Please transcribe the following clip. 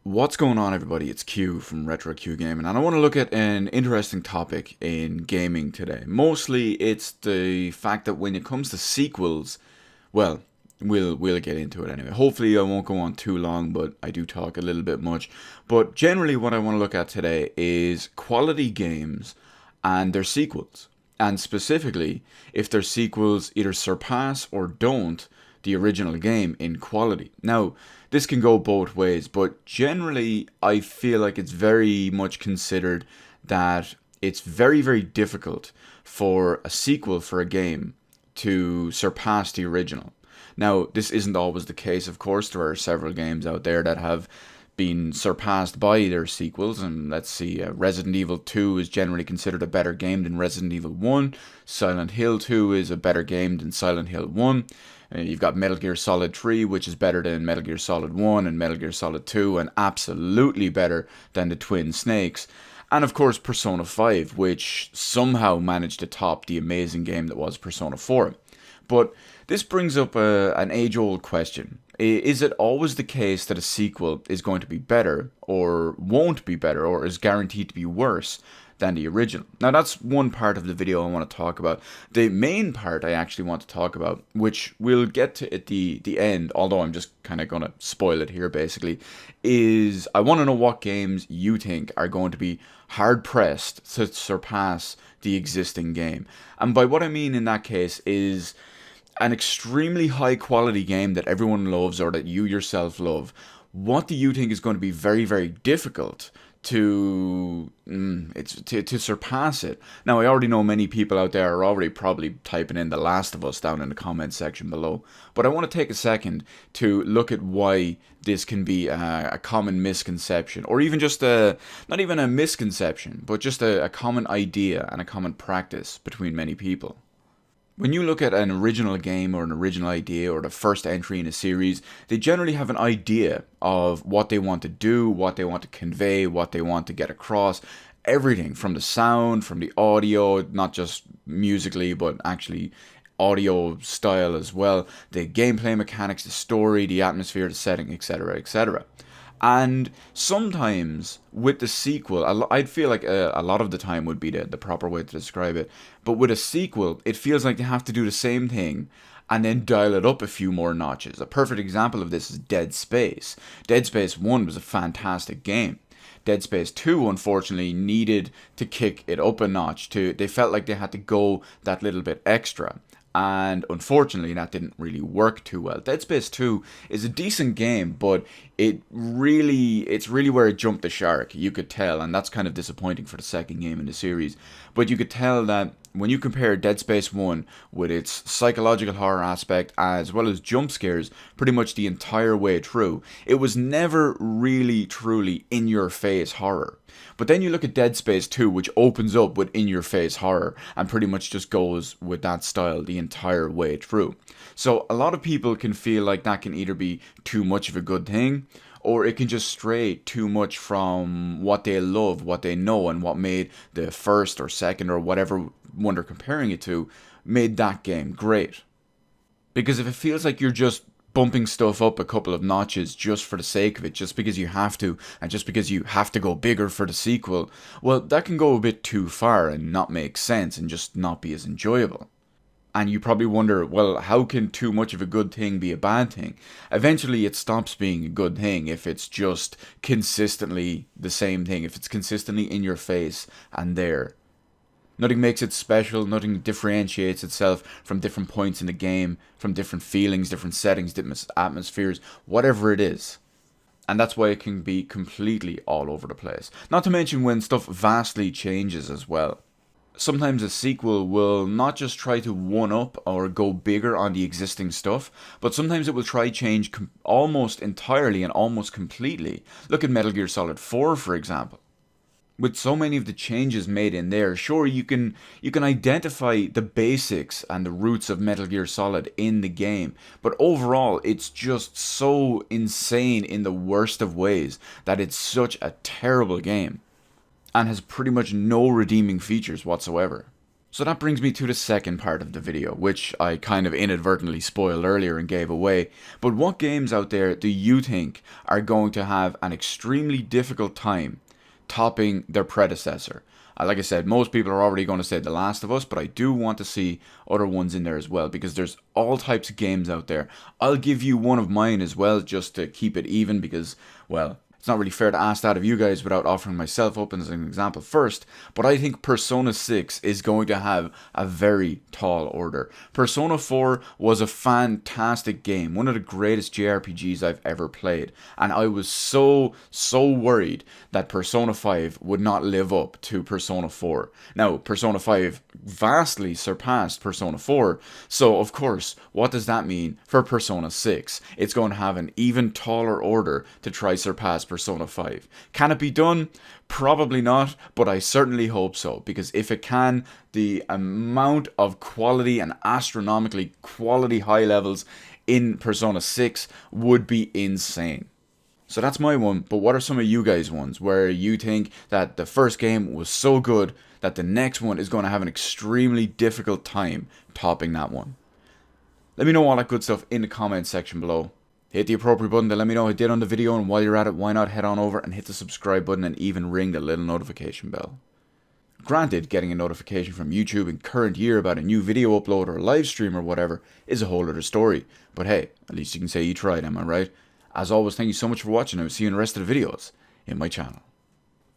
What's going on, everybody? It's Q from Retro Q Gaming, and I want to look at an interesting topic in gaming today. Mostly, it's the fact that when it comes to sequels, well, we'll get into it anyway. Hopefully, I won't go on too long, but I do talk a little bit much. But generally, what I want to look at today is quality games and their sequels, and specifically if their sequels either surpass or don't the original game in quality. Now, this can go both ways, but generally I feel like it's very much considered that it's very, very difficult for a sequel for a game to surpass the original. Now, this isn't always the case, of course. There are several games out there that have been surpassed by their sequels, and let's see, Resident Evil 2 is generally considered a better game than Resident Evil 1. Silent Hill 2 is a better game than Silent Hill 1. You've got Metal Gear Solid 3, which is better than Metal Gear Solid 1 and Metal Gear Solid 2, and absolutely better than the Twin Snakes. And of course, Persona 5, which somehow managed to top the amazing game that was Persona 4. But this brings up an age-old question. Is it always the case that a sequel is going to be better, or won't be better, or is guaranteed to be worse than the original? Now, that's one part of the video I want to talk about. The main part I actually want to talk about, which we'll get to at the end, although I'm just kind of going to spoil it here basically, is I want to know what games you think are going to be hard-pressed to surpass the existing game. And by what I mean in that case is an extremely high quality game that everyone loves or that you yourself love. What do you think is going to be very, very difficult to surpass it? Now, I already know many people out there are already probably typing in The Last of Us down in the comment section below, but I want to take a second to look at why this can be a common misconception, or even just not even a misconception, but just a common idea and a common practice between many people. When you look at an original game or an original idea or the first entry in a series, they generally have an idea of what they want to do, what they want to convey, what they want to get across. Everything from the sound, from the audio, not just musically, but actually audio style as well, the gameplay mechanics, the story, the atmosphere, the setting, etc., etc. And sometimes with the sequel, I'd feel like a lot of the time would be the proper way to describe it. But with a sequel, it feels like they have to do the same thing and then dial it up a few more notches. A perfect example of this is Dead Space. Dead Space 1 was a fantastic game. Dead Space 2, unfortunately, needed to kick it up a notch. They felt like they had to go that little bit extra. And unfortunately, that didn't really work too well. Dead Space 2 is a decent game, but it's really where it jumped the shark, you could tell, and that's kind of disappointing for the second game in the series. But you could tell that when you compare Dead Space 1 with its psychological horror aspect as well as jump scares pretty much the entire way through, it was never really truly in-your-face horror. But then you look at Dead Space 2, which opens up with in-your-face horror and pretty much just goes with that style the entire way through. So a lot of people can feel like that can either be too much of a good thing, or it can just stray too much from what they love, what they know, and what made the first or second or whatever one they're comparing it to made that game great. Because if it feels like you're just bumping stuff up a couple of notches just for the sake of it, just because you have to, and just because you have to go bigger for the sequel, well, that can go a bit too far and not make sense and just not be as enjoyable. And you probably wonder, well, how can too much of a good thing be a bad thing? Eventually it stops being a good thing if it's just consistently the same thing, if it's consistently in your face and there. Nothing makes it special, nothing differentiates itself from different points in the game, from different feelings, different settings, different atmospheres, whatever it is. And that's why it can be completely all over the place. Not to mention when stuff vastly changes as well. Sometimes a sequel will not just try to one-up or go bigger on the existing stuff, but sometimes it will try change almost entirely and almost completely. Look at Metal Gear Solid 4, for example. With so many of the changes made in there, sure, you can identify the basics and the roots of Metal Gear Solid in the game, but overall it's just so insane in the worst of ways that it's such a terrible game and has pretty much no redeeming features whatsoever. So that brings me to the second part of the video, which I kind of inadvertently spoiled earlier and gave away. But what games out there do you think are going to have an extremely difficult time topping their predecessor? Like I said, most people are already going to say The Last of Us, but I do want to see other ones in there as well, because there's all types of games out there. I'll give you one of mine as well, just to keep it even, because, well, it's not really fair to ask that of you guys without offering myself up as an example first, but I think Persona 6 is going to have a very tall order. Persona 4 was a fantastic game, one of the greatest JRPGs I've ever played, and I was so worried that Persona 5 would not live up to Persona 4. Now, Persona 5 vastly surpassed Persona 4, so of course, what does that mean for Persona 6? It's going to have an even taller order to try surpass Persona 5. Can it be done? Probably not, but I certainly hope so, because if it can, the amount of quality and astronomically quality high levels in Persona 6 would be insane. So that's my one, but what are some of you guys' ones where you think that the first game was so good that the next one is going to have an extremely difficult time topping that one? Let me know all that good stuff in the comments section below. Hit the appropriate button to let me know how you did on the video, and while you're at it, why not head on over and hit the subscribe button and even ring the little notification bell. Granted, getting a notification from YouTube in current year about a new video upload or a live stream or whatever is a whole other story, but hey, at least you can say you tried, am I right? As always, thank you so much for watching, and I will see you in the rest of the videos in my channel.